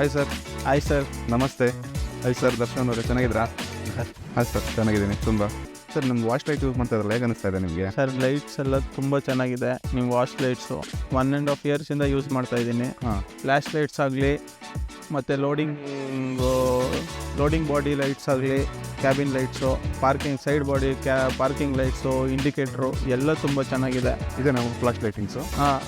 Hi sir. Hi sir. ನಮಸ್ತೆ. Hi sir, Darshan ಅವರೇ ಚೆನ್ನಾಗಿದ್ದೀರಾ? ಹಾಂ ಸರ್, ಚೆನ್ನಾಗಿದ್ದೀನಿ ತುಂಬ. ಸರ್, ನಮ್ಮ ವಾಚ್ ಲೈಟ್ ಯೂಸ್ ಮಾಡ್ತಾ ಇದ್ರಲ್ಲ, ಹೇಗೆ ಅನಿಸ್ತಾ ಇದೆ ನಿಮಗೆ? ಸರ್ ಲೈಟ್ಸ್ ಎಲ್ಲ ತುಂಬ ಚೆನ್ನಾಗಿದೆ. ನಿಮ್ಮ ವಾಚ್ ಲೈಟ್ಸು 1.5 ಇಯರ್ಸಿಂದ ಯೂಸ್ ಮಾಡ್ತಾ ಇದ್ದೀನಿ. ಹಾಂ, ಫ್ಲ್ಯಾಶ್ ಲೈಟ್ಸ್ ಆಗಲಿ ಮತ್ತು ಲೋಡಿಂಗ್ ಬಾಡಿ ಲೈಟ್ಸ್ ಆಗಲಿ, cabin lights, parking side body parking lights, indicator ಎಲ್ಲ ತುಂಬ ಚೆನ್ನಾಗಿದೆ. ಇದೆ ನಾವು ಫ್ಲಾಶ್ ಲೈಟಿಂಗ್ಸು. ಹಾಂ,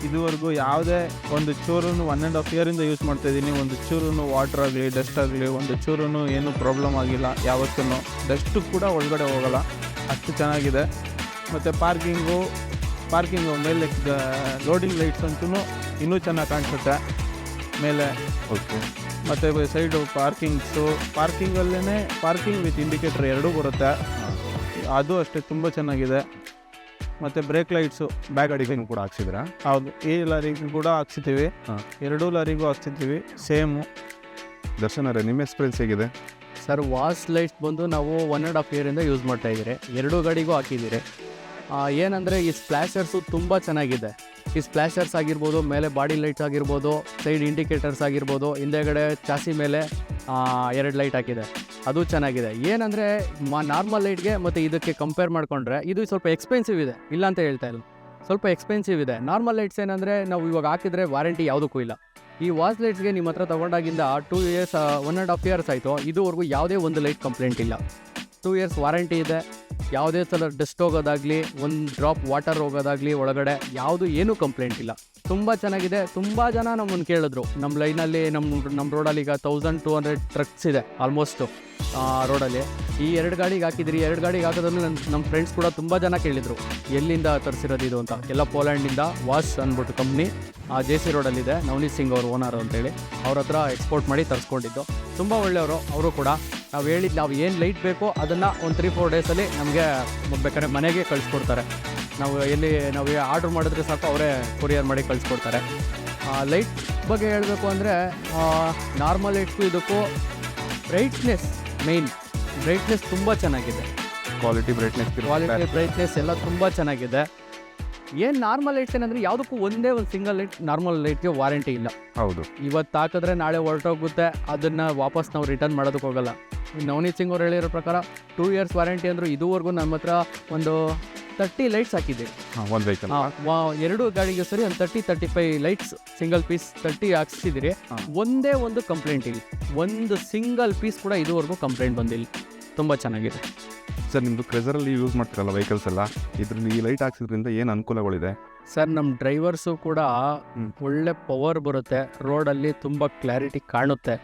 ಇದುವರೆಗೂ ಯಾವುದೇ ಒಂದು ಚೂರು 1.5 ಇಯರಿಂದ ಯೂಸ್ ಮಾಡ್ತಾಯಿದ್ದೀನಿ. ಒಂದು ಚೂರು ವಾಟರ್ ಆಗಲಿ ಡಸ್ಟ್ ಆಗಲಿ ಒಂದು ಚೂರು ಏನೂ ಪ್ರಾಬ್ಲಮ್ ಆಗಿಲ್ಲ. ಯಾವತ್ತೂ ಡಸ್ಟು ಕೂಡ ಒಳಗಡೆ ಹೋಗಲ್ಲ, ಅಷ್ಟು ಚೆನ್ನಾಗಿದೆ. ಮತ್ತು ಪಾರ್ಕಿಂಗು ಮೇಲೆ ಲೋಡಿಂಗ್ ಲೈಟ್ಸ್ ಅಂತೂ ಇನ್ನೂ ಚೆನ್ನಾಗಿ ಕಾಣಿಸುತ್ತೆ ಮೇಲೆ. ಓಕೆ. ಮತ್ತು ಸೈಡು ಪಾರ್ಕಿಂಗಲ್ಲೇ ಪಾರ್ಕಿಂಗ್ ವಿತ್ ಇಂಡಿಕೇಟರ್ ಎರಡೂ ಬರುತ್ತೆ. ಅದು ಅಷ್ಟೇ ತುಂಬ ಚೆನ್ನಾಗಿದೆ. ಮತ್ತು ಬ್ರೇಕ್ ಲೈಟ್ಸು ಬ್ಯಾಕ್ ಗಾಡಿಗೆ ಕೂಡ ಹಾಕ್ಸಿದ್ರಾ? ಹೌದು, ಈ ಲಾರಿಗೂ ಕೂಡ ಹಾಕ್ಸಿದ್ದೀವಿ. ಹಾಂ, ಎರಡೂ ಲಾರಿಗೂ ಹಾಕ್ಸಿದ್ದೀವಿ ಸೇಮು. ದರ್ಶನ್ ಅವರೇ, ನಿಮ್ಮ ಎಕ್ಸ್ಪೀರಿಯನ್ಸ್ ಹೇಗಿದೆ? ಸರ್, ವಾಚ್ ಲೈಟ್ಸ್ ಬಂದು ನಾವು 1.5 ಇಯರಿಂದ ಯೂಸ್ ಮಾಡ್ತಾಯಿದ್ದೀರಿ. ಎರಡೂ ಗಾಡಿಗೂ ಹಾಕಿದ್ದೀರಿ. ಏನಂದರೆ ಈ ಸ್ಪ್ಲ್ಯಾಶರ್ಸು ತುಂಬ ಚೆನ್ನಾಗಿದೆ. ಈ ಸ್ಪ್ಲ್ಯಾಶರ್ಸ್ ಆಗಿರ್ಬೋದು, ಮೇಲೆ ಬಾಡಿ ಲೈಟ್ಸ್ ಆಗಿರ್ಬೋದು, ಸೈಡ್ ಇಂಡಿಕೇಟರ್ಸ್ ಆಗಿರ್ಬೋದು, ಹಿಂದೆಗಡೆ ಚಾಸಿ ಮೇಲೆ 2 ಲೈಟ್ ಹಾಕಿದೆ, ಅದು ಚೆನ್ನಾಗಿದೆ. ಏನಂದರೆ ನಾರ್ಮಲ್ ಲೈಟ್ಗೆ ಮತ್ತು ಇದಕ್ಕೆ ಕಂಪೇರ್ ಮಾಡಿಕೊಂಡ್ರೆ ಇದು ಸ್ವಲ್ಪ ಎಕ್ಸ್ಪೆನ್ಸಿವ್ ಇದೆ, ಇಲ್ಲ ಅಂತ ಹೇಳ್ತಾ ಇಲ್ಲ, ಸ್ವಲ್ಪ ಎಕ್ಸ್ಪೆನ್ಸಿವ್ ಇದೆ. ನಾರ್ಮಲ್ ಲೈಟ್ಸ್ ಏನಂದರೆ ನಾವು ಇವಾಗ ಹಾಕಿದರೆ ವಾರಂಟಿ ಯಾವುದಕ್ಕೂ ಇಲ್ಲ. ಈ ವಾಚ್ ಲೈಟ್ಸ್ಗೆ ನಿಮ್ಮ ಹತ್ರ ತೊಗೊಂಡಾಗಿಂದ 2 ಇಯರ್ಸ್ 1.5 ಇಯರ್ಸ್ ಆಯಿತು, ಇದುವರೆಗೂ ಯಾವುದೇ ಒಂದು ಲೈಟ್ ಕಂಪ್ಲೇಂಟ್ ಇಲ್ಲ. 2 ಇಯರ್ಸ್ ವಾರಂಟಿ ಇದೆ. ಯಾವುದೇ ಸಲ ಡಸ್ಟ್ ಹೋಗೋದಾಗಲಿ, ಒಂದು ಡ್ರಾಪ್ ವಾಟರ್ ಹೋಗೋದಾಗಲಿ ಒಳಗಡೆ ಏನೂ ಕಂಪ್ಲೇಂಟ್ ಇಲ್ಲ. ತುಂಬ ಚೆನ್ನಾಗಿದೆ. ತುಂಬ ಜನ ನಮ್ಮನ್ನು ಕೇಳಿದ್ರು. ನಮ್ಮ ಲೈನಲ್ಲಿ ನಮ್ಮ ರೋಡಲ್ಲಿ ಈಗ 1200 ಟ್ರಕ್ಸ್ ಇದೆ ಆಲ್ಮೋಸ್ಟು ರೋಡಲ್ಲಿ. ಈ 2 ಗಾಡಿಗೆ ಹಾಕಿದ್ರಿ. 2 ಗಾಡಿಗೆ ಹಾಕೋದ್ರಲ್ಲಿ ನಮ್ಮ ಫ್ರೆಂಡ್ಸ್ ಕೂಡ ತುಂಬ ಜನ ಕೇಳಿದರು, ಎಲ್ಲಿಂದ ತರಿಸಿರೋದು ಇದು ಅಂತ. ಎಲ್ಲ ಪೋಲ್ಯಾಂಡಿಂದ ವಾಶ್ ಅಂದ್ಬಿಟ್ಟು ಕಂಪ್ನಿ JC ರೋಡಲ್ಲಿದೆ. ನವನೀತ್ ಸಿಂಗ್ ಅವರು ಓನರ್ ಅಂತೇಳಿ, ಅವ್ರ ಹತ್ರ ಎಕ್ಸ್ಪೋರ್ಟ್ ಮಾಡಿ ತರಿಸ್ಕೊಂಡಿದ್ದು. ತುಂಬ ಒಳ್ಳೆಯವರು ಅವರು ಕೂಡ. ನಾವು ಏನು ಲೈಟ್ ಬೇಕೋ ಅದನ್ನು ಒಂದು 3-4 ಡೇಸಲ್ಲಿ ನಮಗೆ ಬೇಕಾದ್ರೆ ಮನೆಗೆ ಕಳಿಸ್ಕೊಡ್ತಾರೆ. ನಾವು ಆರ್ಡ್ರ್ ಮಾಡಿದ್ರೆ ಸಾಕು, ಅವರೇ ಕೊರಿಯರ್ ಮಾಡಿ ಕಳಿಸ್ಕೊಡ್ತಾರೆ. ಲೈಟ್ ಬಗ್ಗೆ ಹೇಳಬೇಕು ಅಂದರೆ ನಾರ್ಮಲ್ ಲೈಟ್ಗೂ ಇದಕ್ಕೂ ಬ್ರೈಟ್ನೆಸ್ ತುಂಬ ಚೆನ್ನಾಗಿದೆ. ಕ್ವಾಲಿಟಿ ಬ್ರೈಟ್ನೆಸ್ ಎಲ್ಲ ತುಂಬ ಚೆನ್ನಾಗಿದೆ. ಏನು ನಾರ್ಮಲ್ ಲೈಟ್ಸ್ ಏನಂದರೆ ಯಾವುದಕ್ಕೂ ಒಂದೇ ಒಂದು ಸಿಂಗಲ್ ಲೈಟ್ ನಾರ್ಮಲ್ ಲೈಟ್ಗೆ ವಾರಂಟಿ ಇಲ್ಲ. ಹೌದು, ಇವತ್ತು ಹಾಕಿದ್ರೆ ನಾಳೆ ಹೊರಟೋಗುತ್ತೆ, ಅದನ್ನು ವಾಪಸ್ ನಾವು ರಿಟರ್ನ್ ಮಾಡೋದಕ್ಕೆ ಹೋಗಲ್ಲ. ನವನೀತ್ ಸಿಂಗ್ ಅವ್ರು ಹೇಳಿರೋ ಪ್ರಕಾರ 2 ಇಯರ್ಸ್ ವಾರಂಟಿ ಅಂದರು. ಇದುವರೆಗೂ ನಮ್ಮ ಹತ್ರ ಒಂದು 30 ಲೈಟ್ಸ್ ಹಾಕಿದ್ದೀವಿ. ಒಂದು ವೆಹಿಕಲ್ 2 ಗಾಡಿಗೆ ಸರಿ ಒಂದು 30-35 ಲೈಟ್ಸ್ ಸಿಂಗಲ್ ಪೀಸ್ 30 ಹಾಕ್ಸಿದ್ದೀರಿ. ಒಂದೇ ಒಂದು ಕಂಪ್ಲೇಂಟ್ ಇಲ್ಲ, ಒಂದು ಸಿಂಗಲ್ ಪೀಸ್ ಕೂಡ ಇದುವರೆಗೂ ಕಂಪ್ಲೇಂಟ್ ಬಂದಿಲ್ಲ. ತುಂಬ ಚೆನ್ನಾಗಿದೆ. ಸರ್, ನಿಮ್ಮದು ಕ್ರೆಸರಲ್ಲಿ ಯೂಸ್ ಮಾಡ್ತಿರಲ್ಲ ವೆಹಿಕಲ್ಸ್ ಎಲ್ಲ, ಇದ್ರಲ್ಲಿ ಈ ಲೈಟ್ ಹಾಕ್ಸಿದ್ರಿಂದ ಏನು ಅನುಕೂಲಗಳಿದೆ? ಸರ್, ನಮ್ಮ ಡ್ರೈವರ್ಸು ಕೂಡ ಒಳ್ಳೆ ಪವರ್ ಬರುತ್ತೆ, ರೋಡಲ್ಲಿ ತುಂಬ ಕ್ಲಾರಿಟಿ ಕಾಣುತ್ತೆ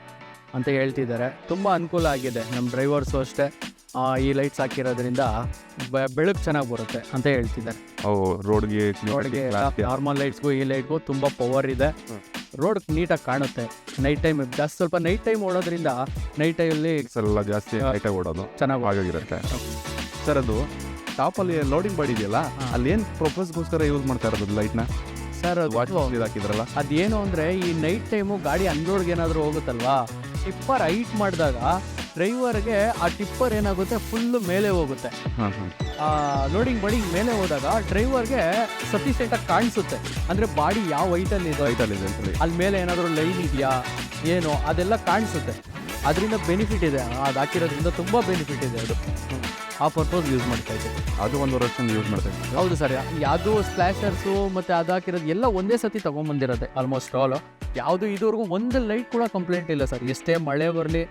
ಅಂತ ಹೇಳ್ತಿದ್ದಾರೆ. ತುಂಬ ಅನುಕೂಲ ಆಗಿದೆ ನಮ್ಮ ಡ್ರೈವರ್ಸು ಅಷ್ಟೇ. ಈ ಲೈಟ್ಸ್ ಹಾಕಿರೋದ್ರಿಂದ ಬೆಳಕು ಚೆನ್ನಾಗಿ ಬರುತ್ತೆ ಅಂತ ಹೇಳ್ತಿದ್ದಾರೆ. ರೋಡ್ಗೆ ನಾರ್ಮಲ್ ಲೈಟ್ಸ್ಗೂ ಈ ಲೈಟ್ಗೂ ತುಂಬ ಪವರ್ ಇದೆ. ರೋಡ್ ನೀಟಾಗಿ ಕಾಣುತ್ತೆ. ಸ್ವಲ್ಪ ನೈಟ್ ಟೈಮ್ ಓಡೋದ್ರಿಂದ ನೈಟ್ ಟೈಮಲ್ಲಿ ಎಲ್ಲ ಜಾಸ್ತಿ ಲೈಟಾಗಿ ಓಡೋದು ಚೆನ್ನಾಗಿ ಆಗಿರುತ್ತೆ. ಸರ್, ಅದು ಟಾಪಲ್ಲಿ ಲೋಡಿಂಗ್ ಬಾಡಿ ಇದೆಯಲ್ಲ, ಅಲ್ಲಿ ಏನು ಪರ್ಪಸ್ಗೋಸ್ಕರ ಯೂಸ್ ಮಾಡ್ತಾ ಇರೋದು ಲೈಟ್ನ? ಸರ್, ವಾಚ್ ಹಾಕಿದ್ರಲ್ಲ, ಅದೇನು ಅಂದರೆ ಈ ನೈಟ್ ಟೈಮು ಗಾಡಿ ಅನ್ರೋಡ್ಗೆ ಏನಾದರೂ ಹೋಗುತ್ತಲ್ವಾ, ಟಿಪ್ಪರ್ ಹೈಟ್ ಮಾಡಿದಾಗ ಡ್ರೈವರ್ಗೆ ಆ ಟಿಪ್ಪರ್ ಏನಾಗುತ್ತೆ ಫುಲ್ಲು ಮೇಲೆ ಹೋಗುತ್ತೆ. ಲೋಡಿಂಗ್ ಬಾಡಿ ಮೇಲೆ ಹೋದಾಗ ಡ್ರೈವರ್ಗೆ ಸಫಿಷಿಯೆಂಟಾಗಿ ಕಾಣಿಸುತ್ತೆ. ಅಂದರೆ ಬಾಡಿ ಯಾವ ಹೈಟಲ್ಲಿ ಇದೆ ಅಲ್ಲಿ ಮೇಲೆ ಏನಾದರೂ ಲೈನ್ ಇದೆಯಾ ಏನೋ ಅದೆಲ್ಲ ಕಾಣಿಸುತ್ತೆ. ಅದರಿಂದ ಬೆನಿಫಿಟ್ ಇದೆ. ಅದು ಹಾಕಿರೋದ್ರಿಂದ ತುಂಬ ಬೆನಿಫಿಟ್ ಇದೆ. ಅದು ಆ ಪರ್ಪಸ್ ಯೂಸ್ ಮಾಡ್ತಾ ಇದ್ದೀವಿ. ಅದು 1 ವರ್ಷದಿಂದ ಯೂಸ್ ಮಾಡ್ತಾ ಇದ್ದೀವಿ. ಹೌದು ಸರ್. ಯಾವುದು ಸ್ಪ್ಲ್ಯಾಶರ್ಸು ಮತ್ತು ಅದು ಹಾಕಿರೋದು ಎಲ್ಲ ಒಂದೇ ಸತಿ ತೊಗೊಂಬಂದಿರೋದೆ ಆಲ್ಮೋಸ್ಟ್ ಆಲ್. ಯಾವುದು ಇದುವರೆಗೂ ಒಂದು ಲೈಟ್ ಕೂಡ ಕಂಪ್ಲೇಂಟ್ ಇಲ್ಲ ಸರ್. ಎಷ್ಟೇ ಮಳೆ ಬರಲಿ,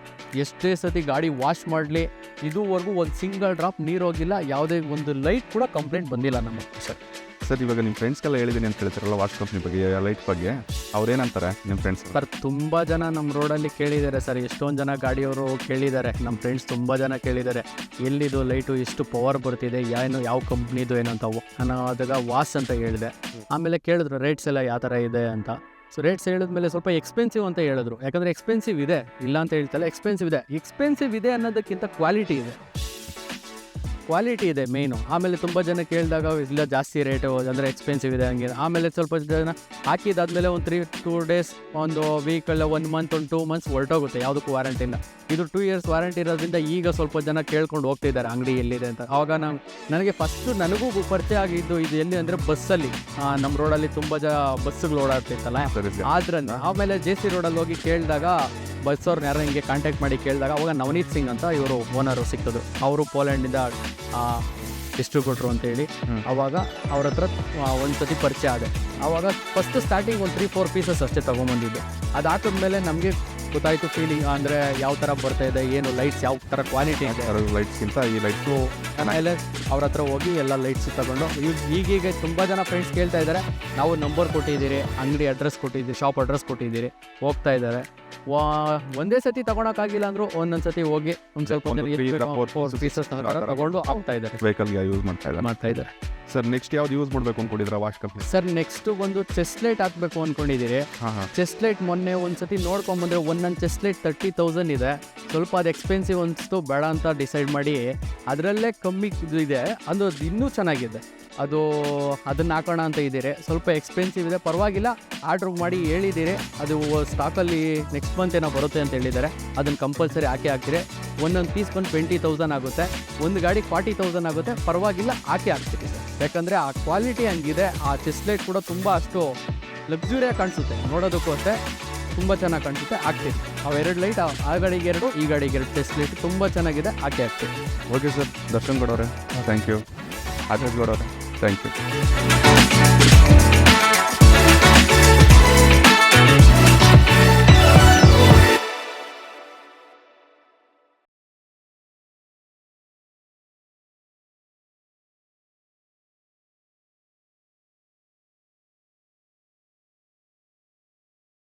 ಎಷ್ಟೇ ಸತಿ ಗಾಡಿ ವಾಶ್ ಮಾಡಲಿ, ಇದುವರೆಗೂ ಒಂದು ಸಿಂಗಲ್ ಡ್ರಾಪ್ ನೀರು ಹೋಗಿಲ್ಲ. ಯಾವುದೇ ಒಂದು ಲೈಟ್ ಕೂಡ ಕಂಪ್ಲೇಂಟ್ ಬಂದಿಲ್ಲ ನಮಗೆ ಸರ್. ಸರ್, ಇವಾಗ ನಿಮ್ಮ ಫ್ರೆಂಡ್ಸ್ಗೆಲ್ಲ ಹೇಳಿದ್ದೀನಿ ಅಂತ ಹೇಳ್ತಾರಲ್ಲ ವಾಚ್ ಕಂಪ್ನಿ ಬಗ್ಗೆ, ಲೈಟ್ ಬಗ್ಗೆ, ಅವ್ರೇನಂತಾರೆ ನಿಮ್ಮ ಫ್ರೆಂಡ್ಸ್? ಸರ್, ತುಂಬ ಜನ ನಮ್ಮ ರೋಡಲ್ಲಿ ಕೇಳಿದ್ದಾರೆ ಸರ್. ಎಷ್ಟೊಂದು ಜನ ಗಾಡಿಯವರು ಕೇಳಿದ್ದಾರೆ, ನಮ್ಮ ಫ್ರೆಂಡ್ಸ್ ತುಂಬ ಜನ ಕೇಳಿದ್ದಾರೆ, ಎಲ್ಲಿದು ಲೈಟು, ಎಷ್ಟು ಪವರ್ ಬರ್ತಿದೆ, ಯಾವ ಕಂಪ್ನಿದು ಏನಂತವು. ನಾನು ಅದಾಗ ವಾಚ್ ಅಂತ ಹೇಳಿದೆ. ಆಮೇಲೆ ಕೇಳಿದ್ರು ರೇಟ್ಸ್ ಎಲ್ಲ ಯಾವ ಥರ ಇದೆ ಅಂತ. ಸೊ ರೇಟ್ಸ್ ಹೇಳಿದ್ಮೇಲೆ ಸ್ವಲ್ಪ ಎಕ್ಸ್ಪೆನ್ಸಿವ್ ಅಂತ ಹೇಳಿದ್ರು. ಯಾಕಂದರೆ ಎಕ್ಸ್ಪೆನ್ಸಿವ್ ಇದೆ, ಇಲ್ಲ ಅಂತ ಹೇಳ್ತಲ್ಲ, ಎಕ್ಸ್ಪೆನ್ಸಿವ್ ಇದೆ ಅನ್ನೋದಕ್ಕಿಂತ ಕ್ವಾಲಿಟಿ ಇದೆ. ಕ್ವಾಲಿಟಿ ಇದೆ ಮೇಯ್ನು. ಆಮೇಲೆ ತುಂಬ ಜನ ಕೇಳಿದಾಗ ಇಲ್ಲ ಜಾಸ್ತಿ ರೇಟು ಅಂದರೆ ಎಕ್ಸ್ಪೆನ್ಸಿವ್ ಇದೆ ಹಂಗೆ. ಆಮೇಲೆ ಸ್ವಲ್ಪ ಜನ ಹಾಕಿದಾದ್ಮೇಲೆ ಒಂದು 2 days, ಒಂದು ವೀಕಲ್ಲ, 1 month, ಒಂದು 2 months ಹೊರಟೋಗುತ್ತೆ, ಯಾವುದಕ್ಕೂ ವಾರಂಟಿ ಇಲ್ಲ. ಇದು 2 years ವಾರಂಟಿ ಇರೋದ್ರಿಂದ ಈಗ ಸ್ವಲ್ಪ ಜನ ಕೇಳ್ಕೊಂಡು ಹೋಗ್ತಿದ್ದಾರೆ ಅಂಗಡಿ ಎಲ್ಲಿದೆ ಅಂತ. ಆವಾಗ ನನಗೆ ಫಸ್ಟು ನನಗೂ ಪರಿಚಯ ಆಗಿದ್ದು ಇದು ಎಲ್ಲಿ ಅಂದರೆ ಬಸ್ಸಲ್ಲಿ, ನಮ್ಮ ರೋಡಲ್ಲಿ ತುಂಬ ಬಸ್ಸುಗಳು ಓಡಾಡ್ತಿತ್ತಲ್ಲ, ಆದ್ರಿಂದ ಆಮೇಲೆ JC ರೋಡಲ್ಲಿ ಹೋಗಿ ಕೇಳಿದಾಗ ಬಸ್ಸವ್ರನ್ನ ಯಾರೋ ಹಿಂಗೆ ಕಾಂಟ್ಯಾಕ್ಟ್ ಮಾಡಿ ಕೇಳಿದಾಗ ಅವಾಗ ನವನೀತ್ ಸಿಂಗ್ ಅಂತ ಇವರು ಓನರು ಸಿಕ್ಕಿದ್ರು. ಅವರು ಪೋಲೆಂಡಿಂದ ಡಿಸ್ಟ್ರಿಬ್ಯೂಟ್ರು ಅಂತೇಳಿ. ಆವಾಗ ಅವ್ರ ಹತ್ರ ಒಂದು ಸತಿ ಪರಿಚಯ ಆದೆ. ಆವಾಗ ಫಸ್ಟ್ ಸ್ಟಾರ್ಟಿಂಗ್ ಒಂದು 3-4 pieces ಅಷ್ಟೇ ತೊಗೊಂಬಂದಿದ್ದು. ಅದು ಹಾಕಿದ್ಮೇಲೆ ನಮಗೆ ಗೊತ್ತಾಯಿತು ಫೀಲಿಂಗ್ ಅಂದರೆ ಯಾವ ಥರ ಬರ್ತಾ ಇದೆ, ಏನು ಲೈಟ್ಸ್ ಯಾವ ಥರ ಕ್ವಾಲಿಟಿ ಇದೆ, ಲೈಟ್ಸ್ಗಿಂತ ಈ ಲೈಟ್ಸು. ಆಮೇಲೆ ಅವ್ರ ಹತ್ರ ಹೋಗಿ ಎಲ್ಲ ಲೈಟ್ಸ್ ತಗೊಂಡು ಈಗೀಗ ತುಂಬ ಜನ ಫ್ರೆಂಡ್ಸ್ ಕೇಳ್ತಾ ಇದ್ದಾರೆ, ನಾವು ನಂಬರ್ ಕೊಟ್ಟಿದ್ದೀರಿ, ಅಂಗಡಿ ಅಡ್ರೆಸ್ ಕೊಟ್ಟಿದ್ದೀರಿ, ಶಾಪ್ ಅಡ್ರೆಸ್ ಕೊಟ್ಟಿದ್ದೀರಿ, ಹೋಗ್ತಾ ಇದ್ದಾರೆ. ಒಂದೇ ಸತಿ ತಗೊಳಕ್ಕಾಗಿಲ್ಲ ಅಂದರೂ ಒಂದೊಂದು ಸತಿ ಹೋಗಿ ಒಂದು ಸ್ವಲ್ಪ 4 pieces ತಗೊಂಡು ಹೋಗ್ತಾ ಇದ್ದಾರೆ, ವೆಹಿಕಲ್ಗೆ ಯೂಸ್ ಮಾಡ್ತಾ ಇದ್ದಾರೆ. ಸರ್ ನೆಕ್ಸ್ಟ್ ಯಾವ್ದು ಯೂಸ್ ಮಾಡಬೇಕು ಅಂದ್ಕೊಂಡಿದ್ದೀರಾ ವಾಶ್ ಕಂಪ್ನಿ? ಸರ್ ನೆಕ್ಸ್ಟ್ ಒಂದು ಚೆಸ್ಟ್ ಲೈಟ್ ಹಾಕಬೇಕು ಅಂದ್ಕೊಂಡಿದ್ದೀರಿ. ಚೆಸ್ಟ್ ಲೈಟ್ ಮೊನ್ನೆ ಒಂದು ಸತಿ ನೋಡ್ಕೊಂಬಂದರೆ ಒಂದೊಂದು ಚೆಸ್ಟ್ ಲೈಟ್ 30,000 ಇದೆ. ಸ್ವಲ್ಪ ಅದು ಎಕ್ಸ್ಪೆನ್ಸಿವ್ ಅನಿಸ್ತು, ಬೇಡ ಅಂತ ಡಿಸೈಡ್ ಮಾಡಿ ಅದರಲ್ಲೇ ಕಮ್ಮಿ ಇದೆ, ಅದು ಇನ್ನೂ ಚೆನ್ನಾಗಿದೆ, ಅದನ್ನು ಹಾಕೋಣ ಅಂತ ಇದ್ದೀರಿ. ಸ್ವಲ್ಪ ಎಕ್ಸ್ಪೆನ್ಸಿವ್ ಇದೆ, ಪರವಾಗಿಲ್ಲ, ಆರ್ಡ್ರ್ ಮಾಡಿ ಹೇಳಿದ್ದೀರಿ. ಅದು ಸ್ಟಾಕಲ್ಲಿ ನೆಕ್ಸ್ಟ್ ಮಂತ್ ಏನೋ ಬರುತ್ತೆ ಅಂತ ಹೇಳಿದ್ದಾರೆ. ಅದನ್ನು ಕಂಪಲ್ಸರಿ ಹಾಕ್ತೀರಿ. ಒಂದೊಂದು ಪೀಸ್ ಬಂದು 20,000 ಆಗುತ್ತೆ, ಒಂದು ಗಾಡಿ 40,000 ಆಗುತ್ತೆ, ಪರವಾಗಿಲ್ಲ ಹಾಕ್ತೀರಿ ಸರ್. ಯಾಕಂದರೆ ಆ ಕ್ವಾಲಿಟಿ ಹಂಗಿದೆ. ಆ ಚೆಸ್ಟ್ ಲೈಟ್ ಕೂಡ ತುಂಬ ಅಷ್ಟು ಲಕ್ಸುರಿಯಾಗಿ ಕಾಣಿಸುತ್ತೆ, ನೋಡೋದಕ್ಕೂ ಅಷ್ಟೇ ತುಂಬ ಚೆನ್ನಾಗಿ ಕಾಣಿಸುತ್ತೆ. ಹಾಕ್ತೀವಿ ಅವೆರಡು ಲೈಟ್, ಆ ಗಾಡಿಗೆ 2, ಈ ಗಾಡಿಗೆ 2 ಚೆಸ್ಟ್ ಲೈಟ್ ತುಂಬ ಚೆನ್ನಾಗಿದೆ, ಹಾಕ್ತೀವಿ. ಓಕೆ ಸರ್, ದರ್ಶನ್ ಗೌಡವ್ರೆ ಥ್ಯಾಂಕ್ ಯು. ಆಕಾಶ್ ಗೌಡವ್ರೆ ಥ್ಯಾಂಕ್ ಯು.